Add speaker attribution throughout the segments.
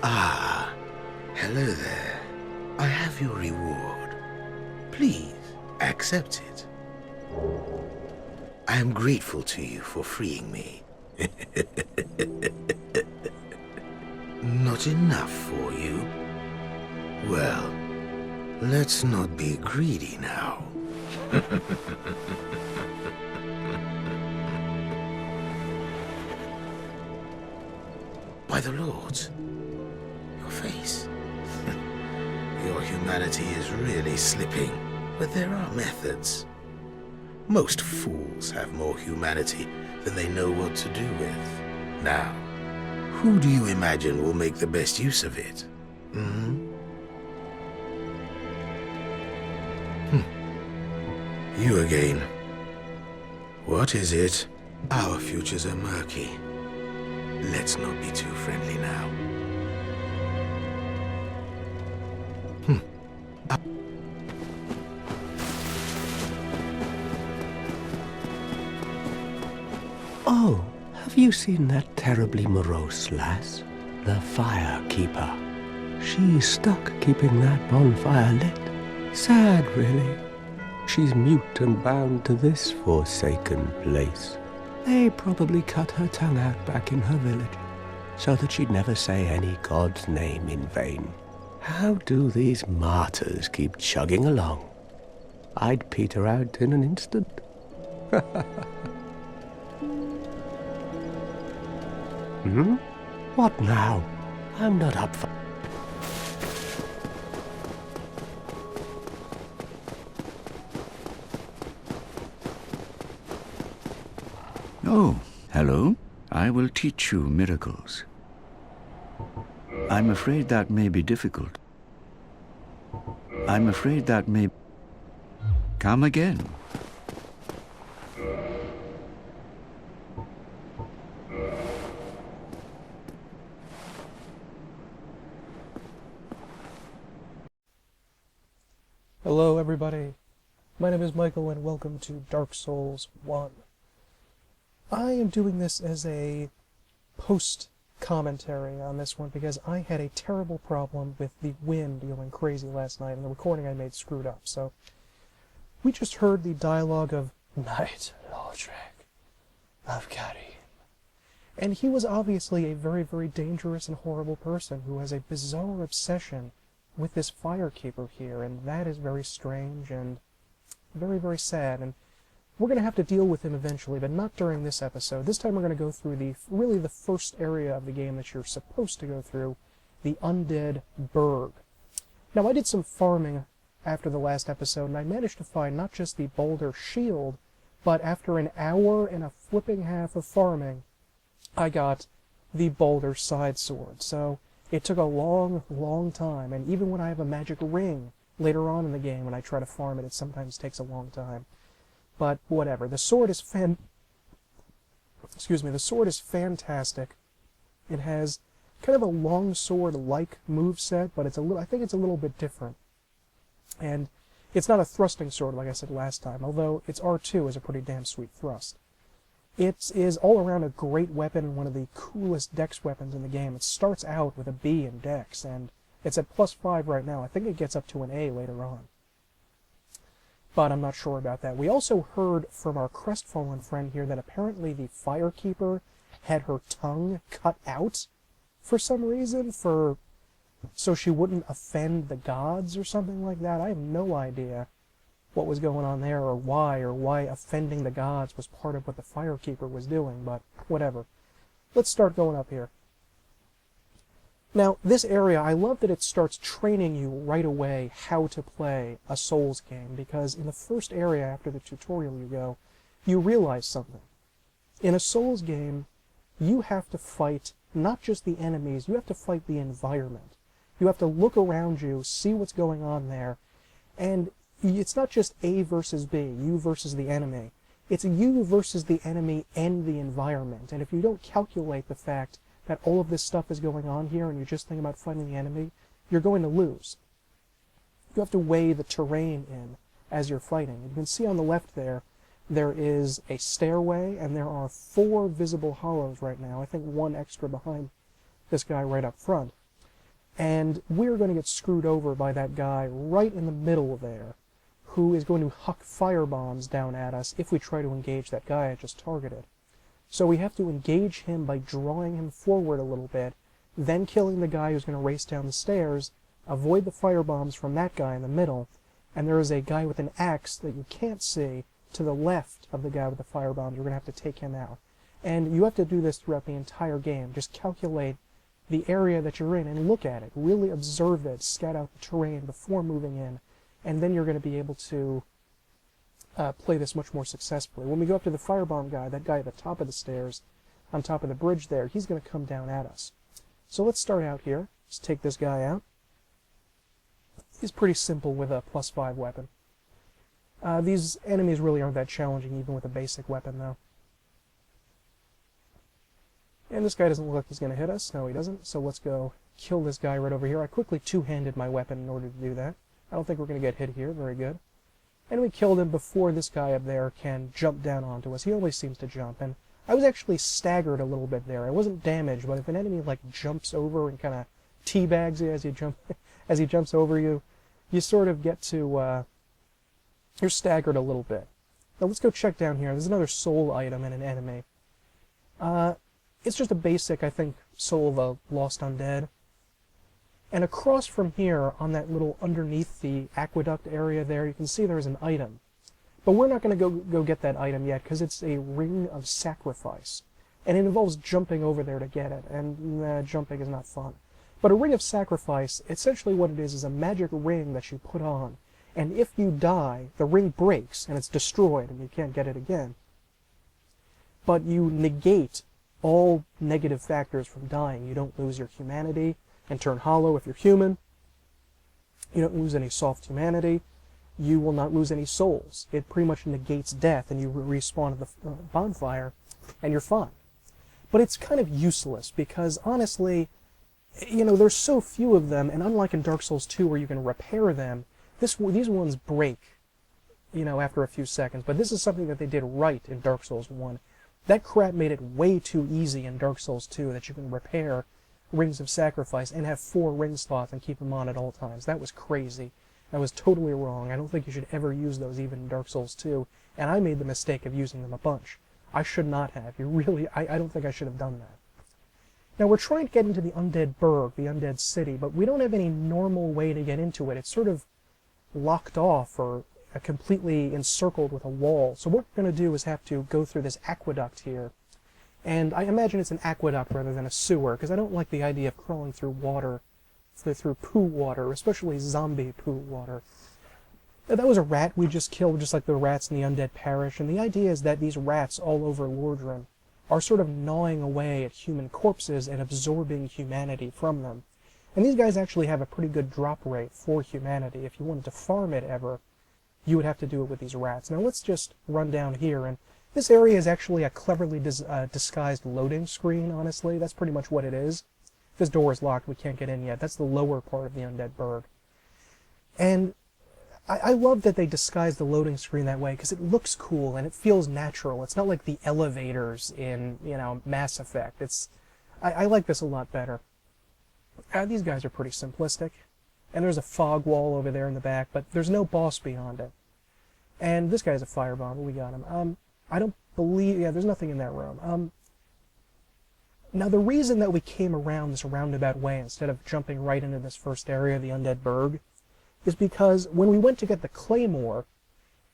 Speaker 1: Ah, hello there. I have your reward. Please, accept it. I am grateful to you for freeing me. Not enough for you? Well, let's not be greedy now. By the Lords, your face. Your humanity is really slipping, but there are methods. Most fools have more humanity than they know what to do with. Now, who do you imagine will make the best use of it? You again. What is it? Our futures are murky. Let's not be too friendly now.
Speaker 2: Oh, have you seen that terribly morose lass? The Firekeeper. She's stuck keeping that bonfire lit. Sad, really. She's mute and bound to this forsaken place. They probably cut her tongue out back in her village, so that she'd never say any god's name in vain. How do these martyrs keep chugging along? I'd peter out in an instant. What now? I'm not up for...
Speaker 3: Oh, hello. I will teach you miracles. I'm afraid that may be difficult. I'm afraid that may... Come again.
Speaker 4: Hello everybody, my name is Michael and welcome to Dark Souls 1. I am doing this as a post-commentary on this one because I had a terrible problem with the wind going crazy last night and the recording I made screwed up. So we just heard the dialogue of Knight Lordric of Karim. And he was obviously a very, very dangerous and horrible person who has a bizarre obsession with this Firekeeper here, and that is very strange and very, very sad, and we're going to have to deal with him eventually, but not during this episode. This time we're going to go through really the first area of the game that you're supposed to go through, the Undead Berg. Now, I did some farming after the last episode, and I managed to find not just the boulder shield, but after an hour and a flipping half of farming, I got the boulder side sword. So it took a long, long time, and even when I have a magic ring later on in the game when I try to farm it, it sometimes takes a long time. But whatever. The sword is the sword is fantastic. It has kind of a long sword-like moveset, but I think it's a little bit different. And it's not a thrusting sword like I said last time, although its R2 is a pretty damn sweet thrust. It is all around a great weapon and one of the coolest dex weapons in the game. It starts out with a B in dex, and it's at +5 right now. I think it gets up to an A later on, but I'm not sure about that. We also heard from our crestfallen friend here that apparently the Firekeeper had her tongue cut out for some reason, so she wouldn't offend the gods or something like that. I have no idea what was going on there or why offending the gods was part of what the Firekeeper was doing, but whatever. Let's start going up here. Now, this area, I love that it starts training you right away how to play a Souls game, because in the first area after the tutorial you realize something. In a Souls game, you have to fight not just the enemies, you have to fight the environment. You have to look around you, see what's going on there, and it's not just A versus B, you versus the enemy. It's you versus the enemy and the environment, and if you don't calculate the fact that all of this stuff is going on here and you're just thinking about fighting the enemy, you're going to lose. You have to weigh the terrain in as you're fighting. You can see on the left there is a stairway, and there are 4 visible hollows right now. I think 1 extra behind this guy right up front. And we're going to get screwed over by that guy right in the middle there, who is going to huck fire bombs down at us if we try to engage that guy I just targeted. So we have to engage him by drawing him forward a little bit, then killing the guy who's going to race down the stairs, avoid the fire bombs from that guy in the middle, and there is a guy with an axe that you can't see to the left of the guy with the fire bombs. You're going to have to take him out. And you have to do this throughout the entire game. Just calculate the area that you're in and look at it. Really observe it, scout out the terrain before moving in, and then you're going to be able to play this much more successfully. When we go up to the firebomb guy, that guy at the top of the stairs, on top of the bridge there, he's going to come down at us. So let's start out here. Let's take this guy out. He's pretty simple with a +5 weapon. These enemies really aren't that challenging even with a basic weapon though. And this guy doesn't look like he's going to hit us. No, he doesn't. So let's go kill this guy right over here. I quickly two-handed my weapon in order to do that. I don't think we're going to get hit here. Very good. And we killed him before this guy up there can jump down onto us. He always seems to jump. And I was actually staggered a little bit there. I wasn't damaged, but if an enemy like jumps over and kind of teabags you as you jump, as he jumps over you, you sort of get to, you're staggered a little bit. Now let's go check down here. There's another soul item and an enemy. It's just a basic, I think, soul of a lost undead. And across from here, on that little underneath the aqueduct area there, you can see there's an item. But we're not going to go get that item yet, because it's a ring of sacrifice. And it involves jumping over there to get it, and jumping is not fun. But a ring of sacrifice, essentially what it is a magic ring that you put on. And if you die, the ring breaks, and it's destroyed, and you can't get it again. But you negate all negative factors from dying. You don't lose your humanity and turn hollow if you're human. You don't lose any soft humanity. You will not lose any souls. It pretty much negates death, and you respawn at the bonfire, and you're fine. But it's kind of useless, because honestly, you know, there's so few of them, and unlike in Dark Souls 2 where you can repair them, these ones break, you know, after a few seconds. But this is something that they did right in Dark Souls 1. That crap made it way too easy in Dark Souls 2 that you can repair rings of sacrifice and have 4 ring slots and keep them on at all times. That was crazy. That was totally wrong. I don't think you should ever use those even in Dark Souls 2, and I made the mistake of using them a bunch. I should not have. I don't think I should have done that. Now we're trying to get into the Undead Berg, the Undead City, but we don't have any normal way to get into it. It's sort of locked off or completely encircled with a wall. So what we're going to do is have to go through this aqueduct here. And I imagine it's an aqueduct rather than a sewer, because I don't like the idea of crawling through water, through poo water, especially zombie poo water. That was a rat we just killed, just like the rats in the Undead Parish, and the idea is that these rats all over Lordran are sort of gnawing away at human corpses and absorbing humanity from them. And these guys actually have a pretty good drop rate for humanity. If you wanted to farm it ever, you would have to do it with these rats. Now let's just run down here, and this area is actually a cleverly disguised loading screen, honestly. That's pretty much what it is. This door is locked, we can't get in yet. That's the lower part of the Undead Berg. And I love that they disguise the loading screen that way, because it looks cool and it feels natural. It's not like the elevators in, you know, Mass Effect. I like this a lot better. These guys are pretty simplistic. And there's a fog wall over there in the back, but there's no boss beyond it. And this guy's a firebomb. We got him. I don't believe... Yeah, there's nothing in that room. Now, the reason that we came around this roundabout way instead of jumping right into this first area, the Undead Berg, is because when we went to get the Claymore,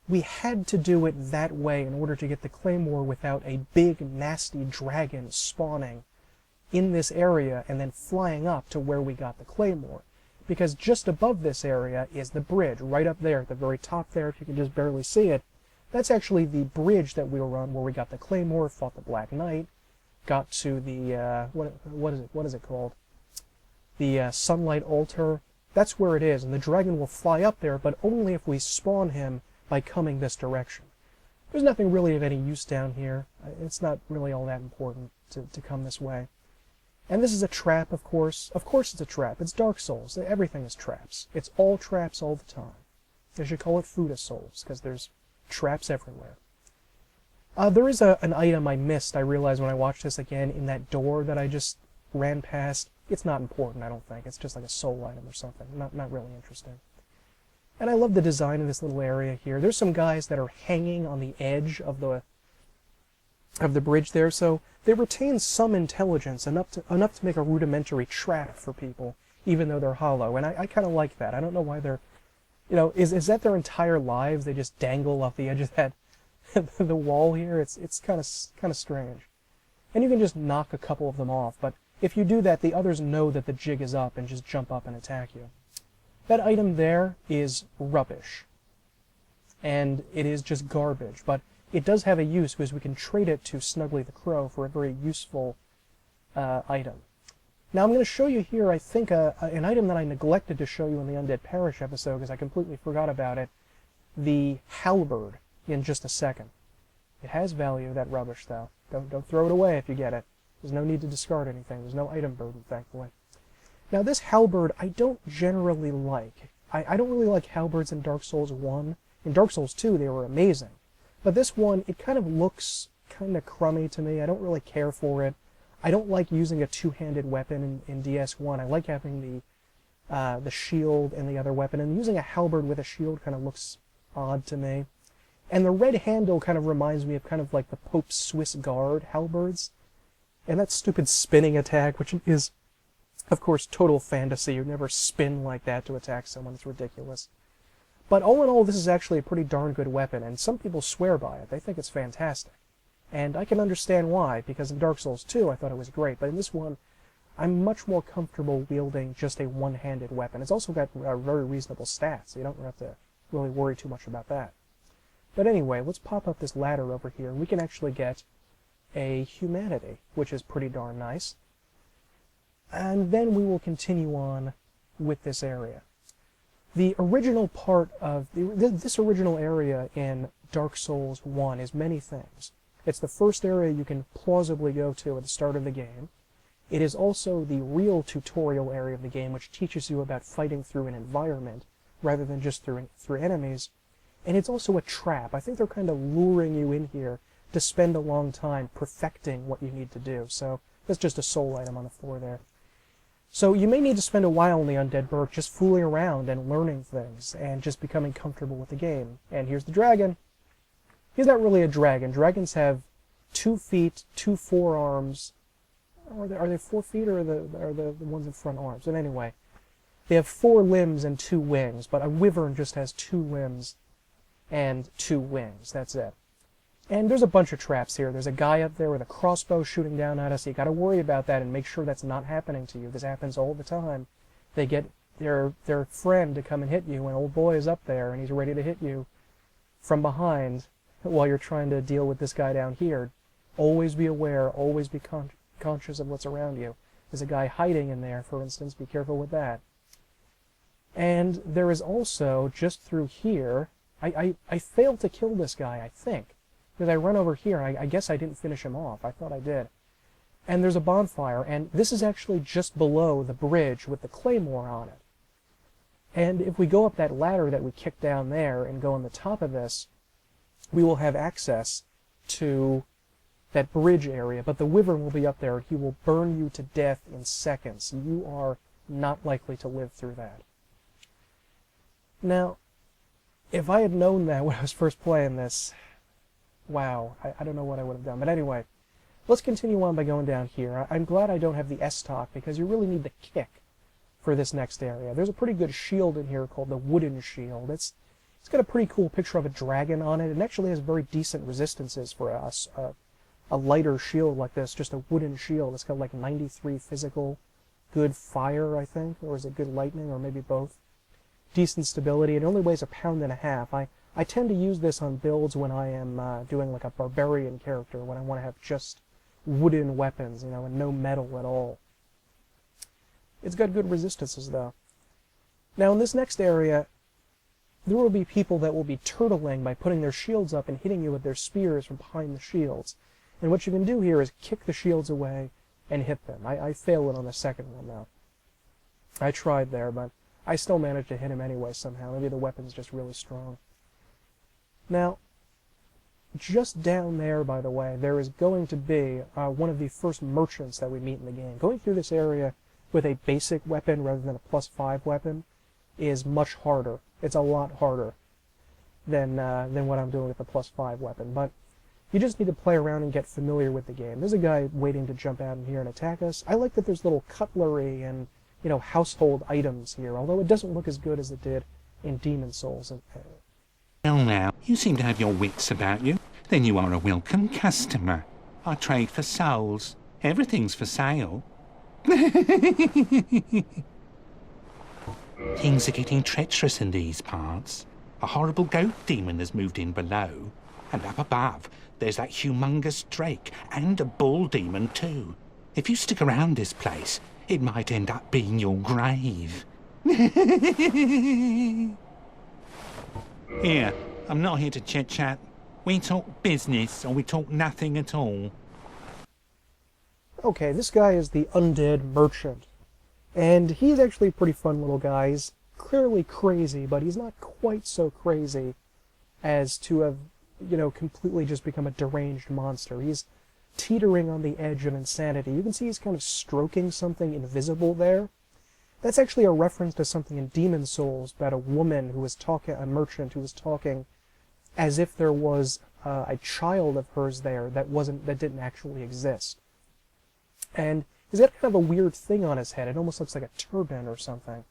Speaker 4: we had to do it that way in order to get the Claymore without a big, nasty dragon spawning in this area and then flying up to where we got the Claymore. Because just above this area is the bridge, right up there at the very top there, if you can just barely see it. That's actually the bridge that we were on where we got the Claymore, fought the Black Knight, got to the, what is it called? The Sunlight Altar. That's where it is, and the dragon will fly up there, but only if we spawn him by coming this direction. There's nothing really of any use down here. It's not really all that important to come this way. And this is a trap, of course. Of course it's a trap. It's Dark Souls. Everything is traps. It's all traps all the time. They should call it Food of Souls, because there's traps everywhere. There is an item I missed, I realized when I watched this again, in that door that I just ran past. it's not important, I don't think. It's just like a soul item or something. Not really interesting. And I love the design of this little area here. There's some guys that are hanging on the edge of the bridge there, so they retain some intelligence, enough to make a rudimentary trap for people, even though they're hollow. And I kind of like that. I don't know why they're, is that their entire lives? They just dangle off the edge of that the wall here. It's kind of strange. And you can just knock a couple of them off, but if you do that, the others know that the jig is up and just jump up and attack you. That item there is rubbish, and it is just garbage, but it does have a use because we can trade it to Snuggly the Crow for a very useful item. Now I'm going to show you here, I think, an item that I neglected to show you in the Undead Parish episode because I completely forgot about it, the halberd, in just a second. It has value, that rubbish, though. Don't throw it away if you get it. There's no need to discard anything. There's no item burden, thankfully. Now this halberd I don't generally like. I don't really like halberds in Dark Souls 1. In Dark Souls 2 they were amazing. But this one, it kind of looks kind of crummy to me. I don't really care for it. I don't like using a two-handed weapon in DS1. I like having the shield and the other weapon. And using a halberd with a shield kind of looks odd to me. And the red handle kind of reminds me of kind of like the Pope's Swiss Guard halberds. And that stupid spinning attack, which is, of course, total fantasy. You'd never spin like that to attack someone. It's ridiculous. But all in all, this is actually a pretty darn good weapon, and some people swear by it. They think it's fantastic. And I can understand why, because in Dark Souls 2 I thought it was great, but in this one I'm much more comfortable wielding just a one-handed weapon. It's also got very reasonable stats, so you don't have to really worry too much about that. But anyway, let's pop up this ladder over here. We can actually get a humanity, which is pretty darn nice. And then we will continue on with this area. The original part of this original area in Dark Souls 1 is many things. It's the first area you can plausibly go to at the start of the game. It is also the real tutorial area of the game, which teaches you about fighting through an environment rather than just through enemies. And it's also a trap. I think they're kind of luring you in here to spend a long time perfecting what you need to do. So that's just a soul item on the floor there. So you may need to spend a while in the Undead Berg just fooling around and learning things and just becoming comfortable with the game. And here's the dragon. He's not really a dragon. Dragons have 2 feet, 2 forearms. Are they 4 feet or are the ones in front arms? But anyway, they have 4 limbs and 2 wings, but a wyvern just has 2 limbs and 2 wings. That's it. And there's a bunch of traps here. There's a guy up there with a crossbow shooting down at us. You got to worry about that and make sure that's not happening to you. This happens all the time. They get their friend to come and hit you, and old boy is up there and he's ready to hit you from behind while you're trying to deal with this guy down here. Always be aware. Always be conscious of what's around you. There's a guy hiding in there, for instance. Be careful with that. And there is also, just through here, I failed to kill this guy, I think. Because I run over here, I guess I didn't finish him off. I thought I did. And there's a bonfire, and this is actually just below the bridge with the claymore on it. And if we go up that ladder that we kicked down there and go on the top of this, we will have access to that bridge area. But the wyvern will be up there, and he will burn you to death in seconds. You are not likely to live through that. Now, if I had known that when I was first playing this, wow, I don't know what I would have done. But anyway, let's continue on by going down here. I'm glad I don't have the S-Talk, because you really need the kick for this next area. There's a pretty good shield in here called the Wooden Shield. It's got a pretty cool picture of a dragon on it. It actually has very decent resistances for us. A lighter shield like this, just a wooden shield. It's got like 93 physical, good fire, I think, or is it good lightning, or maybe both. Decent stability. It only weighs 1.5 pounds. I tend to use this on builds when I am doing like a barbarian character, when I want to have just wooden weapons, and no metal at all. It's got good resistances, though. Now, in this next area, there will be people that will be turtling by putting their shields up and hitting you with their spears from behind the shields. And what you can do here is kick the shields away and hit them. I failed it on the second one, though. I tried there, but I still managed to hit him anyway somehow. Maybe the weapon's just really strong. Now, just down there, by the way, there is going to be one of the first merchants that we meet in the game. Going through this area, with a basic weapon rather than a +5 weapon is much harder. It's a lot harder than what I'm doing with the +5 weapon. But you just need to play around and get familiar with the game. There's a guy waiting to jump out in here and attack us. I like that there's little cutlery and, you know, household items here, although it doesn't look as good as it did in Demon Souls.
Speaker 5: Well now, you seem to have your wits about you. Then you are a welcome customer. I trade for souls. Everything's for sale. Things are getting treacherous in these parts. A horrible goat demon has moved in below. And up above, there's that humongous drake and a bull demon too. If you stick around this place, it might end up being your grave. Here, I'm not here to chit-chat. We talk business or we talk nothing at all.
Speaker 4: Okay, this guy is the Undead Merchant. And he's actually a pretty fun little guy. He's clearly crazy, but he's not quite so crazy as to have, you know, completely just become a deranged monster. He's teetering on the edge of insanity. You can see he's kind of stroking something invisible there. That's actually a reference to something in Demon Souls about a woman who was talking, a merchant who was talking as if there was a child of hers there that didn't actually exist. And he's got kind of a weird thing on his head. It almost looks like a turban or something.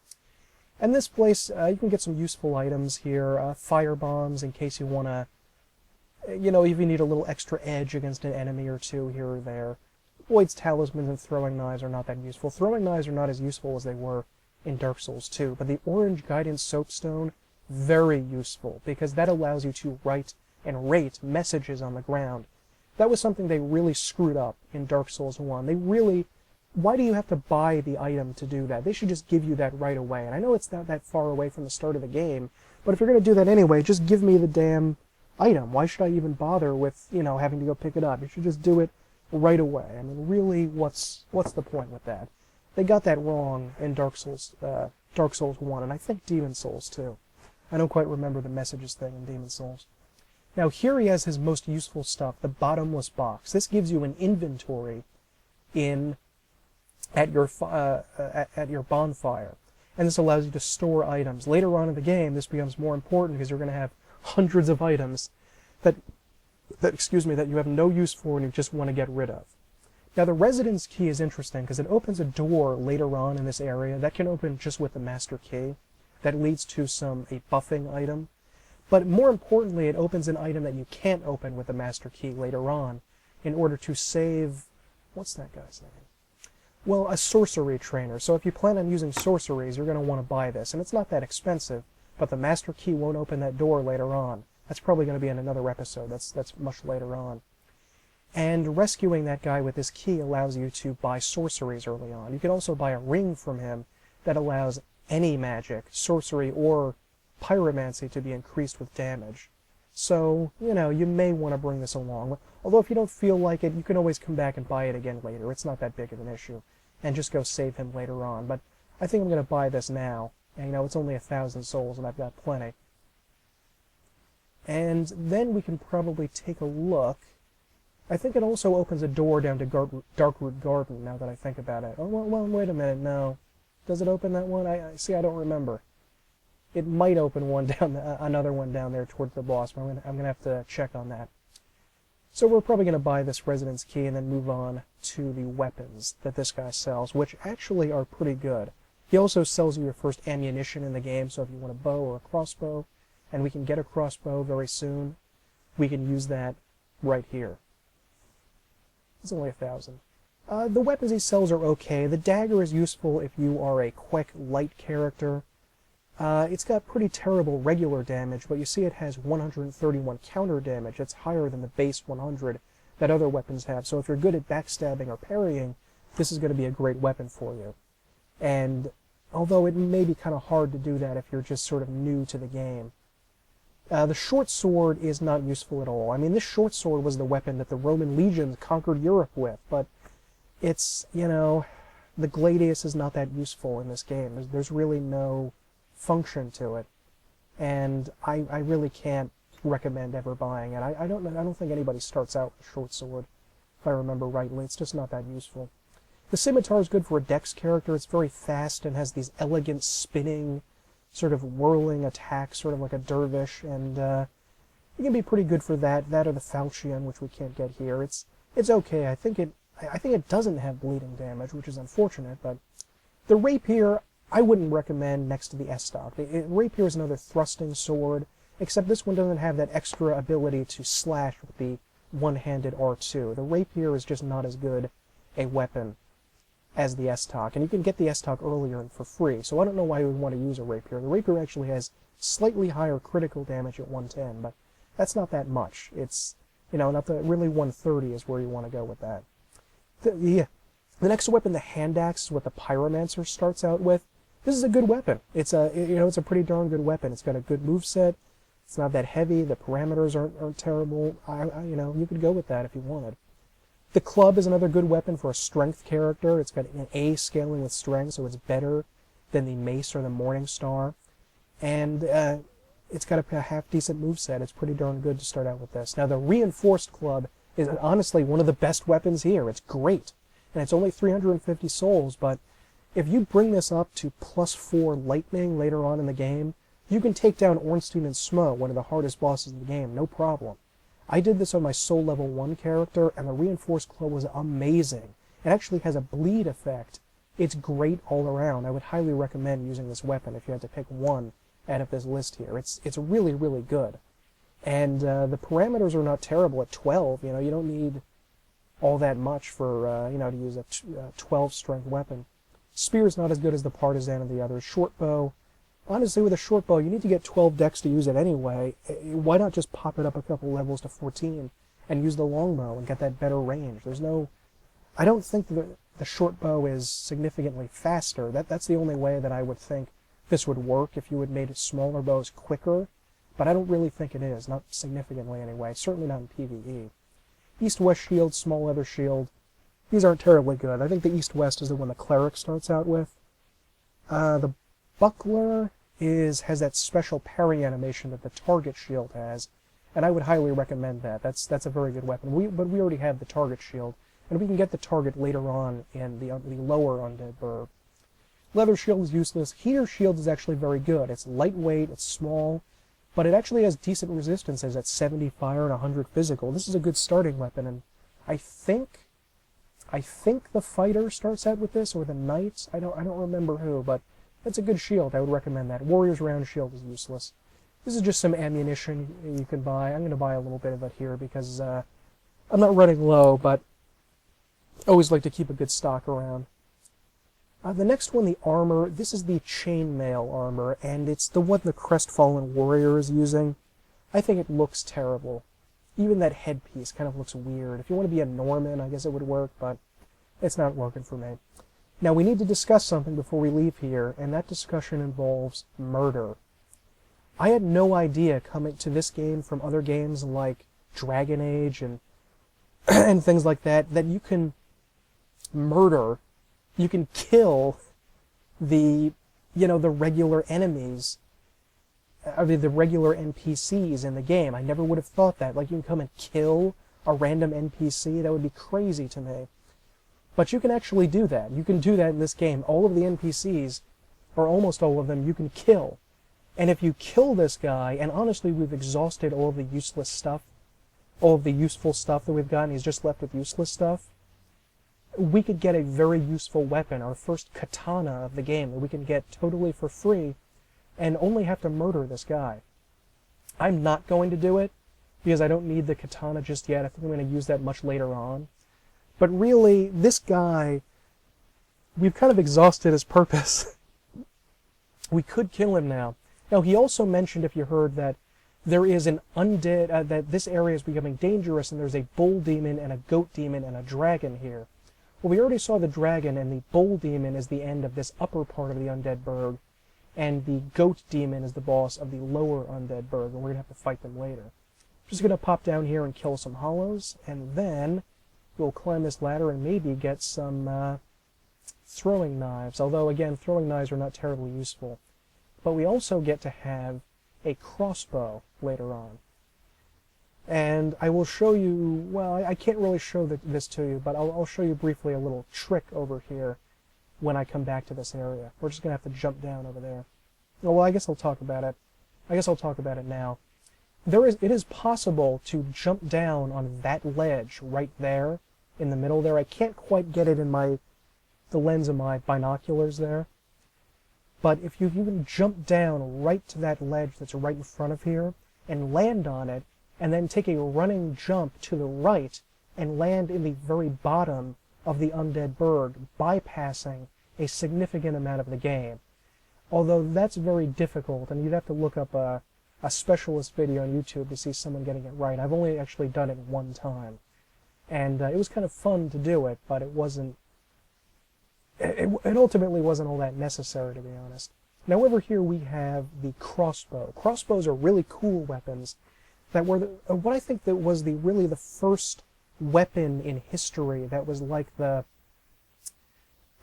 Speaker 4: And this place, you can get some useful items here. Fire bombs in case you want to, you know, if you need a little extra edge against an enemy or two here or there. Void's talismans and throwing knives are not that useful. Throwing knives are not as useful as they were in Dark Souls 2, but the orange guidance soapstone, very useful, because that allows you to write and rate messages on the ground. That was something they really screwed up in Dark Souls 1. They really... Why do you have to buy the item to do that? They should just give you that right away. And I know it's not that far away from the start of the game, but if you're going to do that anyway, just give me the damn item. Why should I even bother with, you know, having to go pick it up? You should just do it right away. I mean, really, what's the point with that? They got that wrong in Dark Souls 1, and I think Demon Souls too. I don't quite remember the messages thing in Demon Souls. Now here he has his most useful stuff, the bottomless box. This gives you an inventory at your bonfire, and this allows you to store items. Later on in the game, this becomes more important because you're going to have hundreds of items that you have no use for and you just want to get rid of. Now the residence key is interesting because it opens a door later on in this area that can open just with the master key. That leads to a buffing item. But more importantly, it opens an item that you can't open with the master key later on in order to save... What's that guy's name? Well, a sorcery trainer. So if you plan on using sorceries, you're going to want to buy this. And it's not that expensive, but the master key won't open that door later on. That's probably going to be in another episode. That's much later on. And rescuing that guy with this key allows you to buy sorceries early on. You can also buy a ring from him that allows any magic, sorcery, or pyromancy to be increased with damage. So, you know, you may want to bring this along. Although if you don't feel like it, you can always come back and buy it again later. It's not that big of an issue. And just go save him later on. But I think I'm going to buy this now. And, you know, it's only 1,000 souls, and I've got plenty. And then we can probably take a look. I think it also opens a door down to Darkroot Garden, now that I think about it. Oh, well, wait a minute, no. Does it open that one? I don't remember. It might open one down, another one down there towards the boss, but I'm gonna have to check on that. So we're probably gonna buy this residence key and then move on to the weapons that this guy sells, which actually are pretty good. He also sells you your first ammunition in the game, so if you want a bow or a crossbow, and we can get a crossbow very soon, we can use that right here. It's only 1,000. The weapons he sells are okay. The dagger is useful if you are a quick, light character. It's got pretty terrible regular damage, but you see it has 131 counter damage. It's higher than the base 100 that other weapons have. So if you're good at backstabbing or parrying, this is going to be a great weapon for you. And although it may be kind of hard to do that if you're just sort of new to the game. The short sword is not useful at all. I mean, this short sword was the weapon that the Roman legions conquered Europe with, but it's, you know, the gladius is not that useful in this game. There's really no function to it, and I really can't recommend ever buying it. I don't think anybody starts out with a short sword, if I remember rightly. It's just not that useful. The scimitar is good for a dex character. It's very fast and has these elegant spinning, sort of whirling attacks, sort of like a dervish, and it can be pretty good for that. That or the falchion, which we can't get here. It's okay. I think it doesn't have bleeding damage, which is unfortunate, but the rapier I wouldn't recommend next to the S-stock. The rapier is another thrusting sword, except this one doesn't have that extra ability to slash with the one-handed R2. The rapier is just not as good a weapon as the S-stock, and you can get the S-stock earlier and for free, so I don't know why you would want to use a rapier. The rapier actually has slightly higher critical damage at 110, but that's not that much. It's, not the really 130 is where you want to go with that. The next weapon, the hand axe, is what the pyromancer starts out with. This is a good weapon. It's a pretty darn good weapon. It's got a good moveset. It's not that heavy. The parameters aren't terrible. You could go with that if you wanted. The club is another good weapon for a strength character. It's got an A scaling with strength, so it's better than the mace or the morning star. And it's got a half-decent moveset. It's pretty darn good to start out with this. Now, the reinforced club is honestly one of the best weapons here. It's great. And it's only 350 souls, but if you bring this up to +4 lightning later on in the game, you can take down Ornstein and Smo, one of the hardest bosses in the game, no problem. I did this on my soul level 1 character, and the reinforced club was amazing. It actually has a bleed effect. It's great all around. I would highly recommend using this weapon if you had to pick one out of this list here. It's really, really good. And the parameters are not terrible at 12. You don't need all that much for, to use a 12 strength weapon. Spear's not as good as the partisan and the others. Short bow, honestly, with a short bow, you need to get 12 dex to use it anyway. Why not just pop it up a couple levels to 14 and use the longbow and get that better range? I don't think the short bow is significantly faster. That's the only way that I would think this would work, if you had made smaller bows quicker, but I don't really think it is, not significantly anyway, certainly not in PvE. East-West shield, small leather shield, these aren't terribly good. I think the East-West is the one the cleric starts out with. The buckler has that special parry animation that the target shield has, and I would highly recommend that. That's a very good weapon. But we already have the target shield, and we can get the target later on in the lower Undead Berg. Leather shield is useless. Heater shield is actually very good. It's lightweight, it's small, but it actually has decent resistances at 70 fire and 100 physical. This is a good starting weapon, and I think the fighter starts out with this, or the knight. I don't remember who, but it's a good shield. I would recommend that. Warrior's round shield is useless. This is just some ammunition you can buy. I'm going to buy a little bit of it here because I'm not running low, but I always like to keep a good stock around. The next one, the armor, this is the chainmail armor, and it's the one the Crestfallen Warrior is using. I think it looks terrible. Even that headpiece kind of looks weird. If you want to be a Norman, I guess it would work, but it's not working for me. Now, we need to discuss something before we leave here, and that discussion involves murder. I had no idea coming to this game from other games like Dragon Age and and things like that, that you can murder, you can kill the regular enemies, the regular NPCs in the game. I never would have thought that. Like, you can come and kill a random NPC. That would be crazy to me. But you can actually do that. You can do that in this game. All of the NPCs, or almost all of them, you can kill. And if you kill this guy, and honestly we've exhausted all of the useless stuff, all of the useful stuff that we've gotten, he's just left with useless stuff, we could get a very useful weapon, our first katana of the game, that we can get totally for free, and only have to murder this guy. I'm not going to do it, because I don't need the katana just yet. I think I'm going to use that much later on. But really, this guy, we've kind of exhausted his purpose. We could kill him now. Now, he also mentioned, if you heard, that there is an undead, that this area is becoming dangerous, and there's a bull demon and a goat demon and a dragon here. Well, we already saw the dragon, and the bull demon is the end of this upper part of the Undead Berg, and the goat demon is the boss of the lower Undead Berg, and we're going to have to fight them later. Just going to pop down here and kill some hollows, and then we'll climb this ladder and maybe get some throwing knives, although, again, throwing knives are not terribly useful. But we also get to have a crossbow later on. And I will show you, well, I can't really show this to you, but I'll show you briefly a little trick over here when I come back to this area. We're just going to have to jump down over there. Well, I guess I'll talk about it. I guess I'll talk about it now. It is possible to jump down on that ledge right there in the middle there. I can't quite get it in the lens of my binoculars there. But if you can jump down right to that ledge that's right in front of here and land on it, and then take a running jump to the right and land in the very bottom of the Undead Berg, bypassing a significant amount of the game. Although that's very difficult, and you'd have to look up a specialist video on YouTube to see someone getting it right. I've only actually done it one time. And it was kind of fun to do it, but it wasn't... It ultimately wasn't all that necessary, to be honest. Now over here we have the crossbow. Crossbows are really cool weapons that were what I think that was really the first weapon in history that was like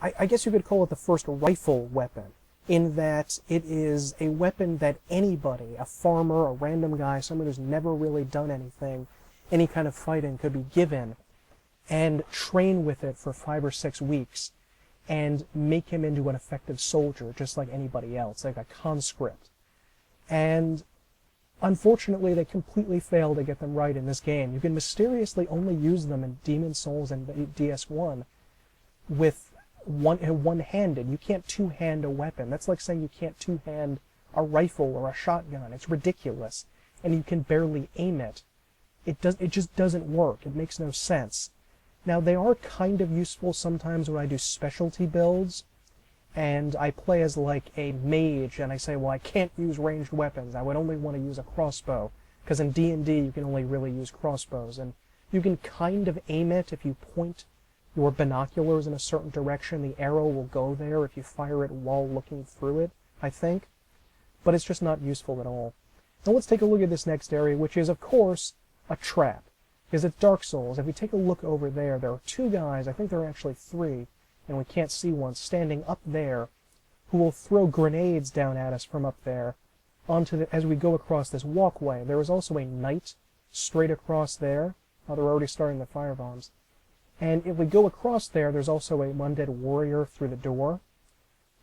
Speaker 4: I guess you could call it the first rifle weapon, in that it is a weapon that anybody, a farmer, a random guy, someone who's never really done anything, any kind of fighting, could be given and train with it for 5 or 6 weeks and make him into an effective soldier, just like anybody else, like a conscript. And unfortunately, they completely fail to get them right in this game. You can mysteriously only use them in Demon's Souls and DS1 with one-handed. You can't two-hand a weapon. That's like saying you can't two-hand a rifle or a shotgun. It's ridiculous. And you can barely aim it. It just doesn't work. It makes no sense. Now, they are kind of useful sometimes when I do specialty builds, and I play as like a mage, and I say, well, I can't use ranged weapons. I would only want to use a crossbow, because in D&D you can only really use crossbows, and you can kind of aim it. If you point your binoculars in a certain direction, the arrow will go there if you fire it while looking through it, I think. But it's just not useful at all. Now let's take a look at this next area, which is, of course, a trap. Because it's Dark Souls. If we take a look over there, there are 2 guys, I think there are actually 3, and we can't see one, standing up there, who will throw grenades down at us from up there as we go across this walkway. There is also a knight straight across there. Oh, they're already starting the firebombs. And if we go across there, there's also a undead warrior through the door.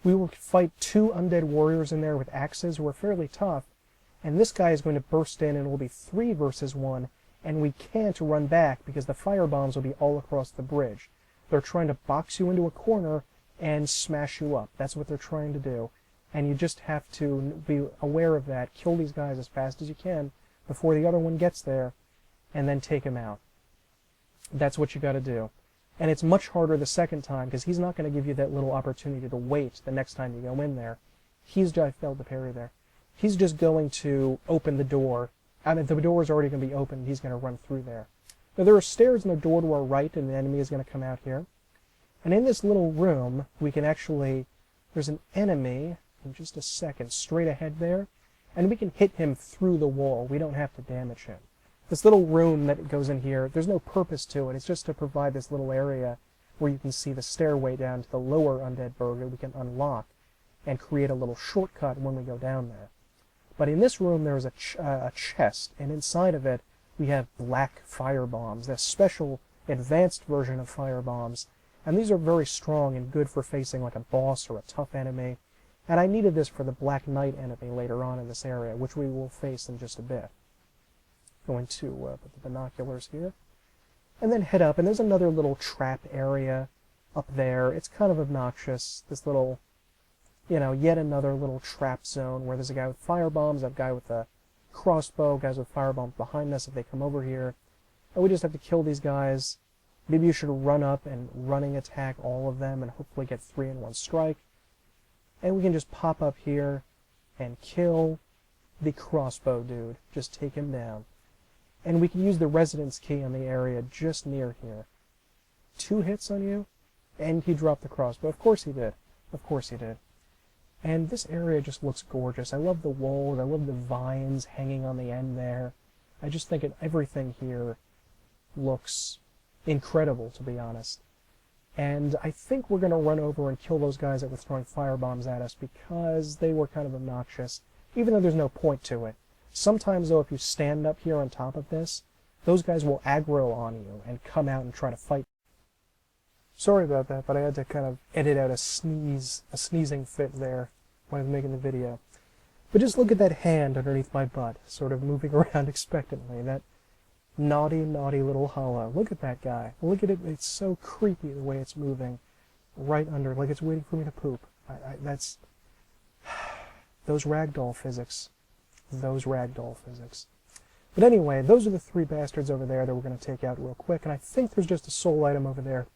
Speaker 4: We will fight 2 undead warriors in there with axes who are fairly tough, and this guy is going to burst in and it will be 3 versus 1, and we can't run back because the firebombs will be all across the bridge. They're trying to box you into a corner and smash you up. That's what they're trying to do. And you just have to be aware of that, kill these guys as fast as you can before the other one gets there, and then take him out. That's what you got to do. And it's much harder the second time because he's not going to give you that little opportunity to wait the next time you go in there. I failed to parry there. He's just going to open the door. I mean, the door is already going to be open. He's going to run through there. Now, there are stairs in the door to our right, and the enemy is going to come out here. And in this little room, we can actually... There's an enemy, in just a second, straight ahead there, and we can hit him through the wall. We don't have to damage him. This little room that goes in here, there's no purpose to it. It's just to provide this little area where you can see the stairway down to the lower Undead Berg that we can unlock and create a little shortcut when we go down there. But in this room, there is a chest, and inside of it, we have black firebombs, a special advanced version of firebombs. And these are very strong and good for facing like a boss or a tough enemy. And I needed this for the Black Knight enemy later on in this area, which we will face in just a bit. Going to put the binoculars here. And then head up, and there's another little trap area up there. It's kind of obnoxious, this little, yet another little trap zone where there's a guy with firebombs, a guy with a crossbow, guys with firebombs behind us if they come over here. And we just have to kill these guys. Maybe you should run up and running attack all of them and hopefully get 3 in one strike. And we can just pop up here and kill the crossbow dude. Just take him down. And we can use the residence key on the area just near here. 2 hits on you, and he dropped the crossbow. Of course he did. Of course he did. And this area just looks gorgeous. I love the walls. I love the vines hanging on the end there. I just think everything here looks incredible, to be honest. And I think we're going to run over and kill those guys that were throwing firebombs at us because they were kind of obnoxious, even though there's no point to it. Sometimes, though, if you stand up here on top of this, those guys will aggro on you and come out and try to fight. Sorry about that, but I had to kind of edit out a sneezing fit there when I was making the video. But just look at that hand underneath my butt, sort of moving around expectantly. That naughty, naughty little hollow. Look at that guy. Look at it. It's so creepy the way it's moving right under, like it's waiting for me to poop. That's... Those ragdoll physics. Those ragdoll physics. But anyway, those are the three bastards over there that we're going to take out real quick, and I think there's just a soul item over there.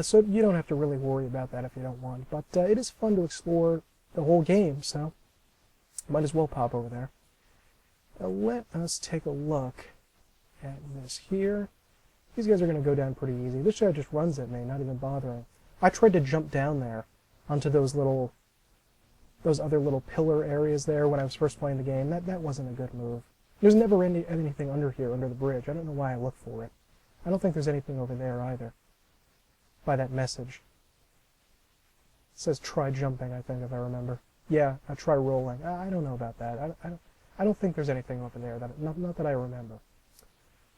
Speaker 4: So you don't have to really worry about that if you don't want. But it is fun to explore the whole game, so might as well pop over there. Let us take a look at this here. These guys are going to go down pretty easy. This guy just runs at me, not even bothering. I tried to jump down there onto those other little pillar areas there when I was first playing the game. That wasn't a good move. There's never anything under here, under the bridge. I don't know why I look for it. I don't think there's anything over there either. By that message. It says try jumping, I think, if I remember. Yeah, try rolling. I don't know about that. I don't think there's anything over there, not that I remember.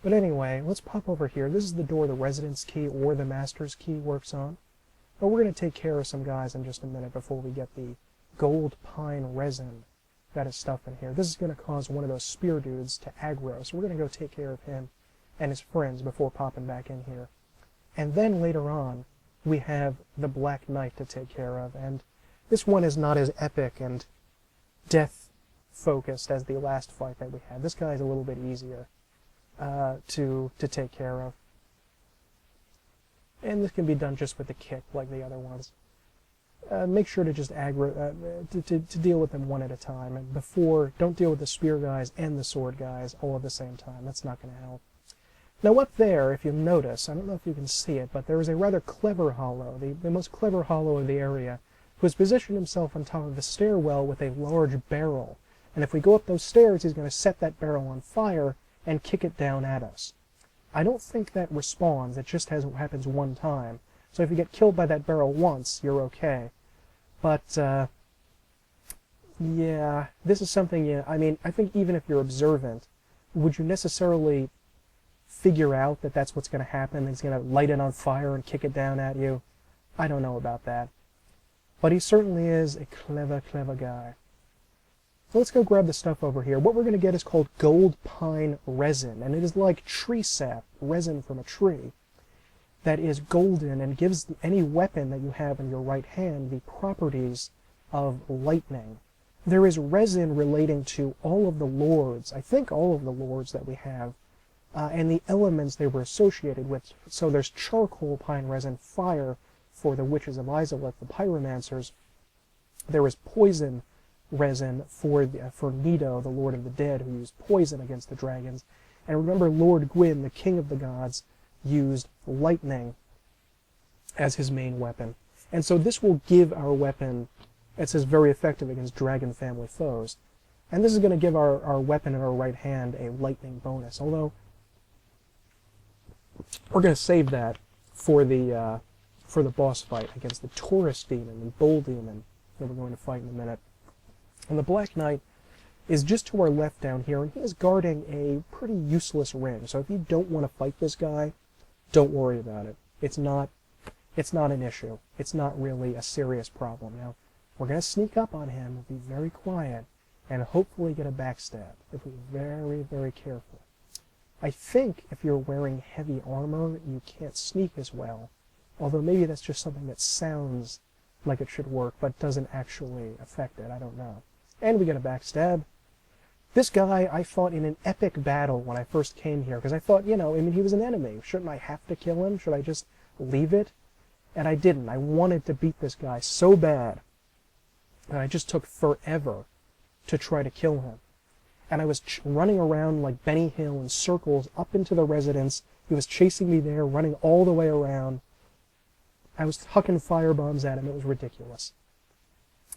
Speaker 4: But anyway, let's pop over here. This is the door the residence key or the master's key works on. But we're going to take care of some guys in just a minute before we get the gold pine resin that is stuffed in here. This is going to cause one of those spear dudes to aggro, so we're going to go take care of him and his friends before popping back in here. And then later on, we have the Black Knight to take care of, and this one is not as epic and death-focused as the last fight that we had. This guy is a little bit easier to take care of. And this can be done just with the kick, like the other ones. Make sure to just aggro, to deal with them one at a time, and don't deal with the spear guys and the sword guys all at the same time. That's not going to help. Now up there, if you'll notice, I don't know if you can see it, but there is a rather clever hollow, the most clever hollow of the area, who has positioned himself on top of the stairwell with a large barrel. And if we go up those stairs, he's going to set that barrel on fire and kick it down at us. I don't think that respawns, it just happens one time. So if you get killed by that barrel once, you're okay. But, yeah, this is something, I mean, I think even if you're observant, would you necessarily figure out that that's what's going to happen? He's going to light it on fire and kick it down at you? I don't know about that. But he certainly is a clever, clever guy. So let's go grab the stuff over here. What we're going to get is called gold pine resin, and it is like tree sap, resin from a tree, that is golden and gives any weapon that you have in your right hand the properties of lightning. There is resin relating to all of the lords, I think all of the lords that we have, and the elements they were associated with. So there's charcoal pine resin, fire for the witches of Izalith, the pyromancers. There is poison resin for Nido, the Lord of the Dead, who used poison against the dragons. And remember, Lord Gwyn, the king of the gods, used lightning as his main weapon. And so this will give our weapon, it says very effective against dragon family foes. And this is going to give our weapon in our right hand a lightning bonus, although we're going to save that for the boss fight against the Taurus demon, the bull demon that we're going to fight in a minute. And the Black Knight is just to our left down here, and he is guarding a pretty useless ring. So if you don't want to fight this guy, don't worry about it. It's not an issue. It's not really a serious problem. Now, we're going to sneak up on him and be very quiet and hopefully get a backstab if we're very, very careful. I think if you're wearing heavy armor, you can't sneak as well, although maybe that's just something that sounds like it should work but doesn't actually affect it. I don't know. And we get a backstab. This guy I fought in an epic battle when I first came here, because I thought, I mean, he was an enemy. Shouldn't I have to kill him? Should I just leave it? And I didn't. I wanted to beat this guy so bad. And I just took forever to try to kill him. And I was running around like Benny Hill in circles up into the residence. He was chasing me there, running all the way around. I was hucking firebombs at him. It was ridiculous.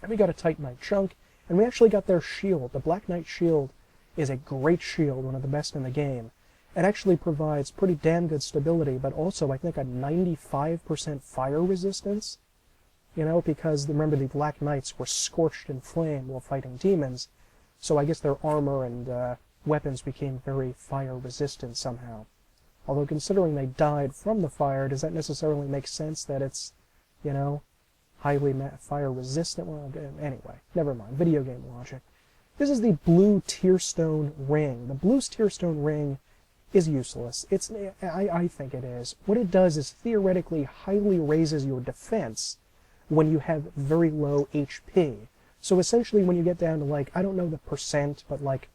Speaker 4: And we got a Titanite chunk, and we actually got their shield. The Black Knight shield is a great shield, one of the best in the game. It actually provides pretty damn good stability, but also I think a 95% fire resistance. Because remember the Black Knights were scorched in flame while fighting demons, so I guess their armor and weapons became very fire-resistant somehow. Although considering they died from the fire, does that necessarily make sense that it's, you know, highly fire-resistant? Well, anyway, never mind. Video game logic. This is the blue tearstone ring. The blue tearstone ring is useless. I think it is. What it does is theoretically highly raises your defense when you have very low HP. So essentially when you get down to like, I don't know the percent, but like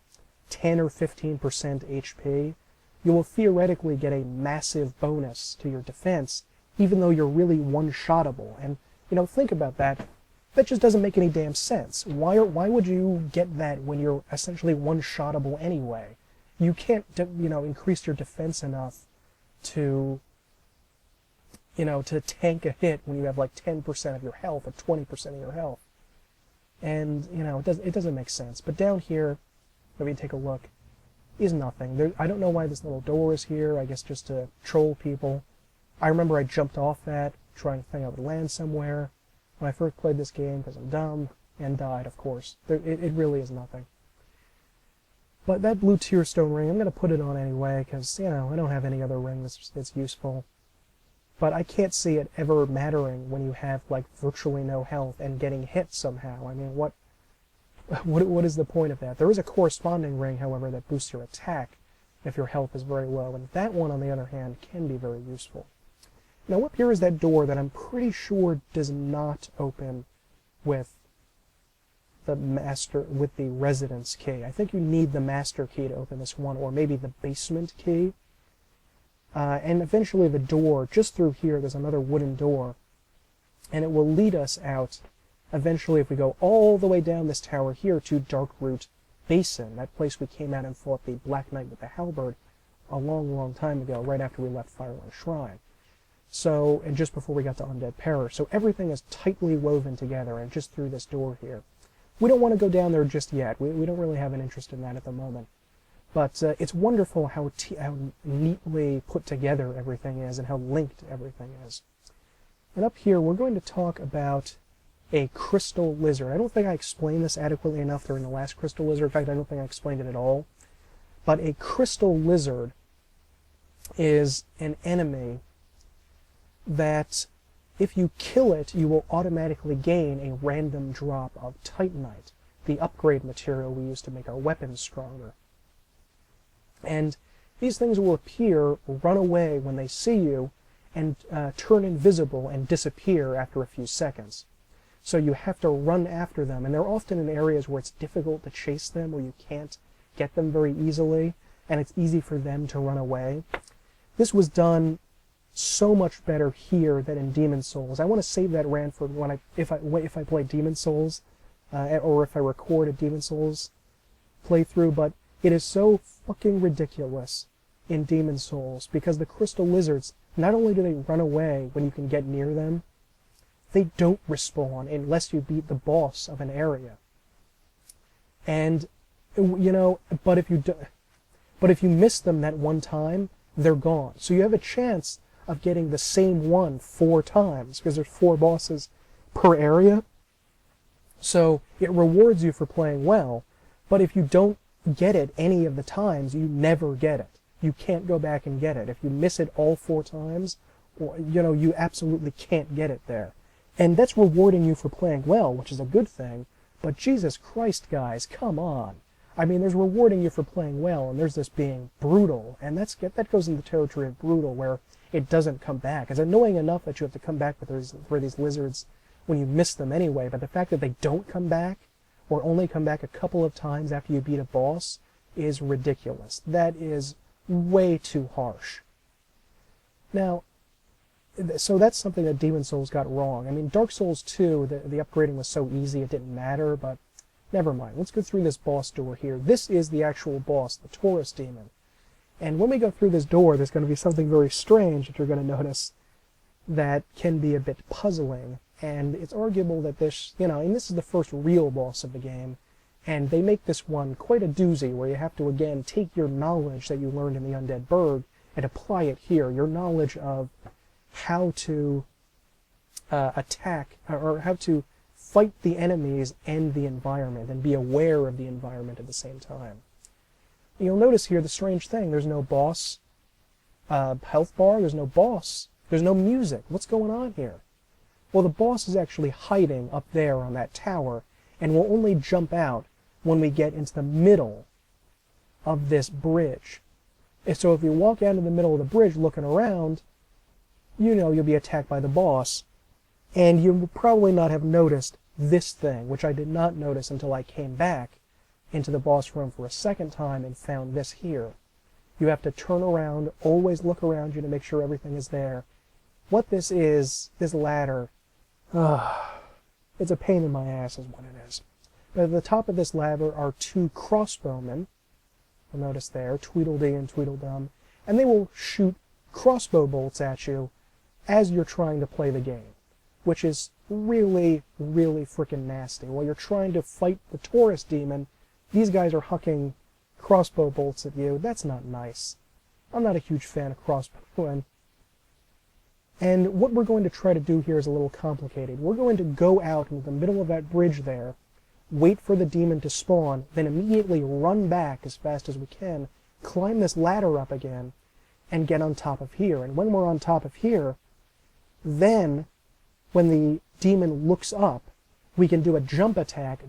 Speaker 4: 10 or 15% HP, you will theoretically get a massive bonus to your defense, even though you're really one-shottable. And, you know, think about that. That just doesn't make any damn sense. Why would you get that when you're essentially one-shottable anyway? You can't, you know, increase your defense enough to, you know, to tank a hit when you have like 10% of your health or 20% of your health. And, you know, it doesn't make sense. But down here, let me take a look, is nothing. I don't know why this little door is here. I guess just to troll people. I remember I jumped off that, trying to think I would land somewhere when I first played this game because I'm dumb, and died, of course. It really is nothing. But that blue tearstone ring, I'm going to put it on anyway because, you know, I don't have any other ring that's useful. But I can't see it ever mattering when you have, like, virtually no health and getting hit somehow. I mean, what is the point of that? There is a corresponding ring, however, that boosts your attack if your health is very low, and that one, on the other hand, can be very useful. Now, up here is that door that I'm pretty sure does not open with the residence key. I think you need the master key to open this one, or maybe the basement key. And eventually the door, just through here, there's another wooden door, and it will lead us out, eventually, if we go all the way down this tower here, to Darkroot Basin, that place we came out and fought the Black Knight with the halberd a long, long time ago, right after we left Firelight Shrine. So, and just before we got to Undead Parish. So everything is tightly woven together, and just through this door here. We don't want to go down there just yet. We don't really have an interest in that at the moment. But it's wonderful how neatly put together everything is and how linked everything is. And up here, we're going to talk about a crystal lizard. I don't think I explained this adequately enough during the last crystal lizard. In fact, I don't think I explained it at all. But a crystal lizard is an enemy that, if you kill it, you will automatically gain a random drop of Titanite, the upgrade material we use to make our weapons stronger. And these things will appear, run away when they see you, and turn invisible and disappear after a few seconds. So you have to run after them, and they're often in areas where it's difficult to chase them, where you can't get them very easily, and it's easy for them to run away. This was done so much better here than in Demon's Souls. I want to save that rant for when if I play Demon's Souls, or if I record a Demon's Souls playthrough, but it is so fucking ridiculous in Demon's Souls, because the crystal lizards, not only do they run away when you can get near them, they don't respawn unless you beat the boss of an area. And, you know, but if you miss them that one time, they're gone. So you have a chance of getting the same one 4 times, because there's 4 bosses per area. So it rewards you for playing well, but if you don't get it any of the times, you never get it. You can't go back and get it. If you miss it all 4 times, you know, you absolutely can't get it there. And that's rewarding you for playing well, which is a good thing, but Jesus Christ, guys, come on. I mean, there's rewarding you for playing well, and there's this being brutal, and that goes in the territory of brutal, where it doesn't come back. It's annoying enough that you have to come back for these lizards when you miss them anyway, but the fact that they don't come back, or only come back a couple of times after you beat a boss, is ridiculous. That is way too harsh. Now, so that's something that Demon's Souls got wrong. I mean, Dark Souls 2, the upgrading was so easy it didn't matter, but never mind. Let's go through this boss door here. This is the actual boss, the Taurus Demon. And when we go through this door, there's going to be something very strange that you're going to notice that can be a bit puzzling. And it's arguable that this, you know, and this is the first real boss of the game, and they make this one quite a doozy, where you have to, again, take your knowledge that you learned in the Undead Berg and apply it here. Your knowledge of how to attack, or how to fight the enemies and the environment, and be aware of the environment at the same time. You'll notice here the strange thing. There's no boss health bar. There's no boss. There's no music. What's going on here? Well, the boss is actually hiding up there on that tower, and will only jump out when we get into the middle of this bridge. And so if you walk out into the middle of the bridge looking around, you know you'll be attacked by the boss, and you will probably not have noticed this thing, which I did not notice until I came back into the boss room for a second time and found this here. You have to turn around, always look around you to make sure everything is there. What this is, this ladder, it's a pain in my ass is what it is. But at the top of this ladder are two crossbowmen. You'll notice there, Tweedledee and Tweedledum. And they will shoot crossbow bolts at you as you're trying to play the game, which is really, really freaking nasty. While you're trying to fight the tourist demon, these guys are hucking crossbow bolts at you. That's not nice. I'm not a huge fan of crossbowmen. And what we're going to try to do here is a little complicated. We're going to go out into the middle of that bridge there, wait for the demon to spawn, then immediately run back as fast as we can, climb this ladder up again, and get on top of here. And when we're on top of here, then when the demon looks up, we can do a jump attack,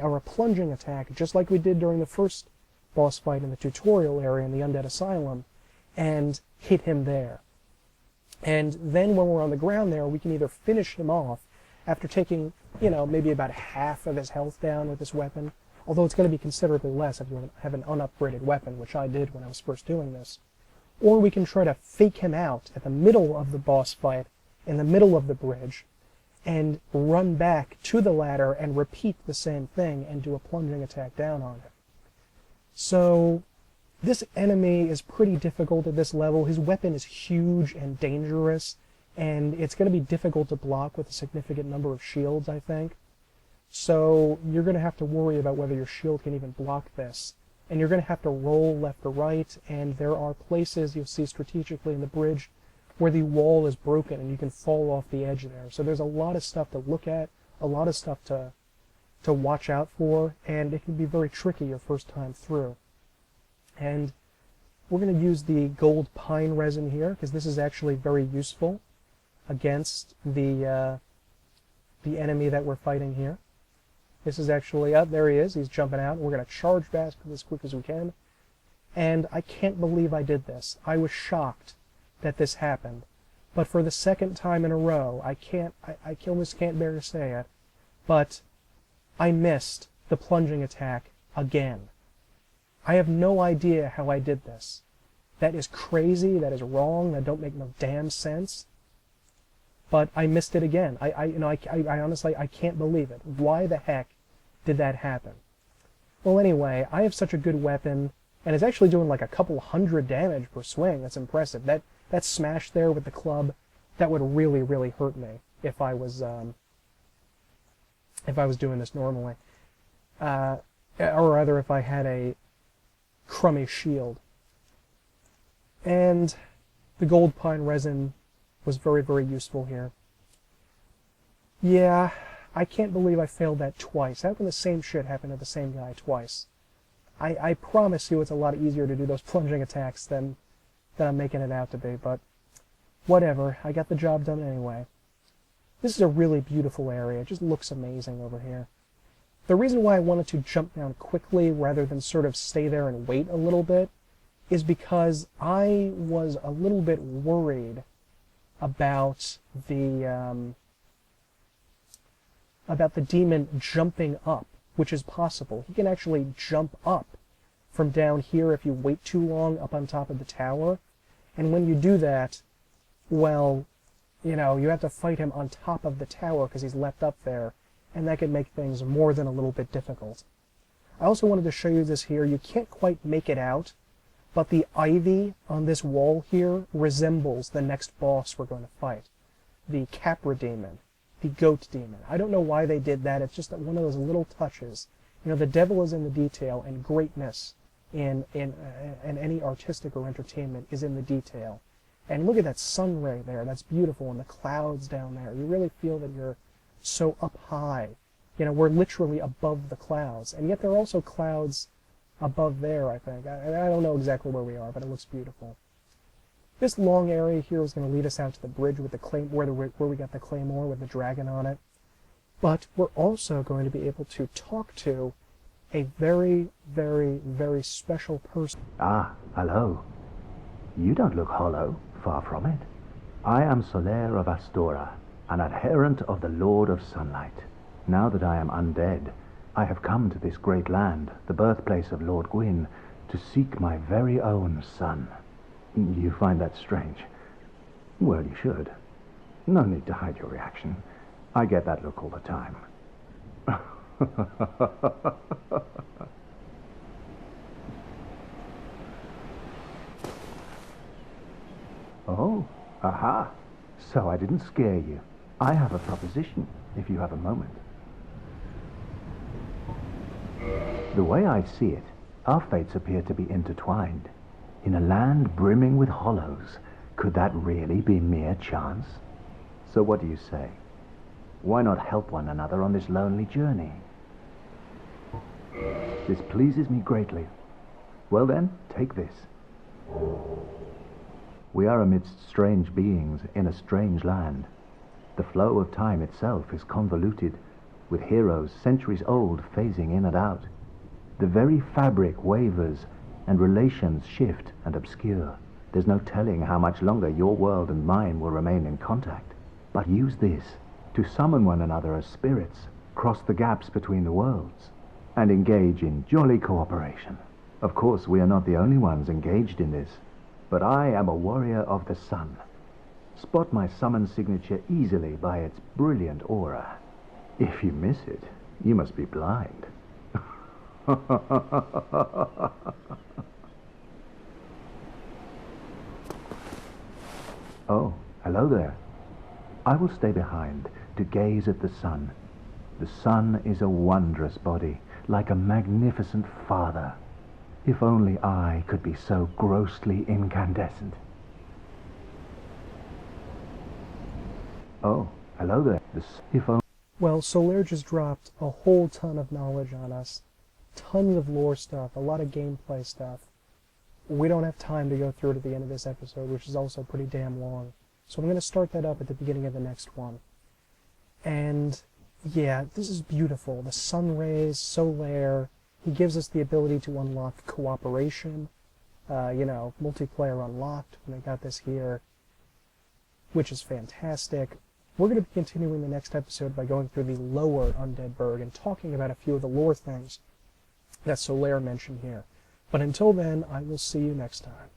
Speaker 4: or a plunging attack, just like we did during the first boss fight in the tutorial area in the Undead Asylum, and hit him there. And then when we're on the ground there, we can either finish him off after taking, maybe about half of his health down with this weapon, although it's going to be considerably less if you have an unupgraded weapon, which I did when I was first doing this. Or we can try to fake him out at the middle of the boss fight, in the middle of the bridge, and run back to the ladder and repeat the same thing and do a plunging attack down on him. So this enemy is pretty difficult at this level. His weapon is huge and dangerous, and it's going to be difficult to block with a significant number of shields, I think. So you're going to have to worry about whether your shield can even block this. And you're going to have to roll left or right, and there are places you'll see strategically in the bridge where the wall is broken and you can fall off the edge there. So there's a lot of stuff to look at, a lot of stuff to watch out for, and it can be very tricky your first time through. And we're going to use the gold pine resin here, because this is actually very useful against the enemy that we're fighting here. This is actually, there he is, he's jumping out. We're going to charge back as quick as we can. And I can't believe I did this. I was shocked that this happened. But for the second time in a row, I almost can't bear to say it, but I missed the plunging attack again. I have no idea how I did this. That is crazy, that is wrong, that don't make no damn sense. But I missed it again. I honestly, I can't believe it. Why the heck did that happen? Well, anyway, I have such a good weapon, and it's actually doing like a couple hundred damage per swing. That's impressive. That smash there with the club, that would really, really hurt me if I was doing this normally, or rather if I had a crummy shield. And the gold pine resin was very, very useful here. Yeah, I can't believe I failed that twice. How can the same shit happen to the same guy twice? I promise you it's a lot easier to do those plunging attacks than I'm making it out to be, but whatever. I got the job done anyway. This is a really beautiful area. It just looks amazing over here. The reason why I wanted to jump down quickly rather than sort of stay there and wait a little bit is because I was a little bit worried about the demon jumping up, which is possible. He can actually jump up from down here if you wait too long up on top of the tower. And when you do that, well, you have to fight him on top of the tower because he's leapt up there, and that could make things more than a little bit difficult. I also wanted to show you this here. You can't quite make it out, but the ivy on this wall here resembles the next boss we're going to fight, the Capra demon, the goat demon. I don't know why they did that. It's just one of those little touches. The devil is in the detail, and greatness in any artistic or entertainment is in the detail. And look at that sun ray there. That's beautiful. And the clouds down there. You really feel that you're so up high. We're literally above the clouds. And yet there are also clouds above there, I think. I don't know exactly where we are, but it looks beautiful. This long area here is going to lead us out to the bridge with the where we got the claymore with the dragon on it. But we're also going to be able to talk to a very, very, very special person.
Speaker 6: Ah, hello. You don't look hollow, far from it. I am Solaire of Astora, an adherent of the Lord of Sunlight. Now that I am undead, I have come to this great land, the birthplace of Lord Gwyn, to seek my very own son. You find that strange? Well, you should. No need to hide your reaction. I get that look all the time. Oh, aha. So I didn't scare you. I have a proposition, if you have a moment. The way I see it, our fates appear to be intertwined. In a land brimming with hollows, could that really be mere chance? So what do you say? Why not help one another on this lonely journey? This pleases me greatly. Well then, take this. We are amidst strange beings in a strange land. The flow of time itself is convoluted, with heroes centuries old phasing in and out. The very fabric wavers, and relations shift and obscure. There's no telling how much longer your world and mine will remain in contact. But use this to summon one another as spirits, cross the gaps between the worlds, and engage in jolly cooperation. Of course, we are not the only ones engaged in this, but I am a warrior of the sun. Spot my summon signature easily by its brilliant aura. If you miss it, you must be blind. Oh, hello there. I will stay behind to gaze at the sun. The sun is a wondrous body, like a magnificent father. If only I could be so grossly incandescent. Oh, hello there. If only...
Speaker 4: Well, Solaire just dropped a whole ton of knowledge on us. Tons of lore stuff, a lot of gameplay stuff. We don't have time to go through to the end of this episode, which is also pretty damn long. So I'm going to start that up at the beginning of the next one. And yeah, this is beautiful. The sun rays, Solaire. He gives us the ability to unlock cooperation. Multiplayer unlocked when they got this here, which is fantastic. We're going to be continuing the next episode by going through the lower Undead Berg and talking about a few of the lore things that Solaire mentioned here. But until then, I will see you next time.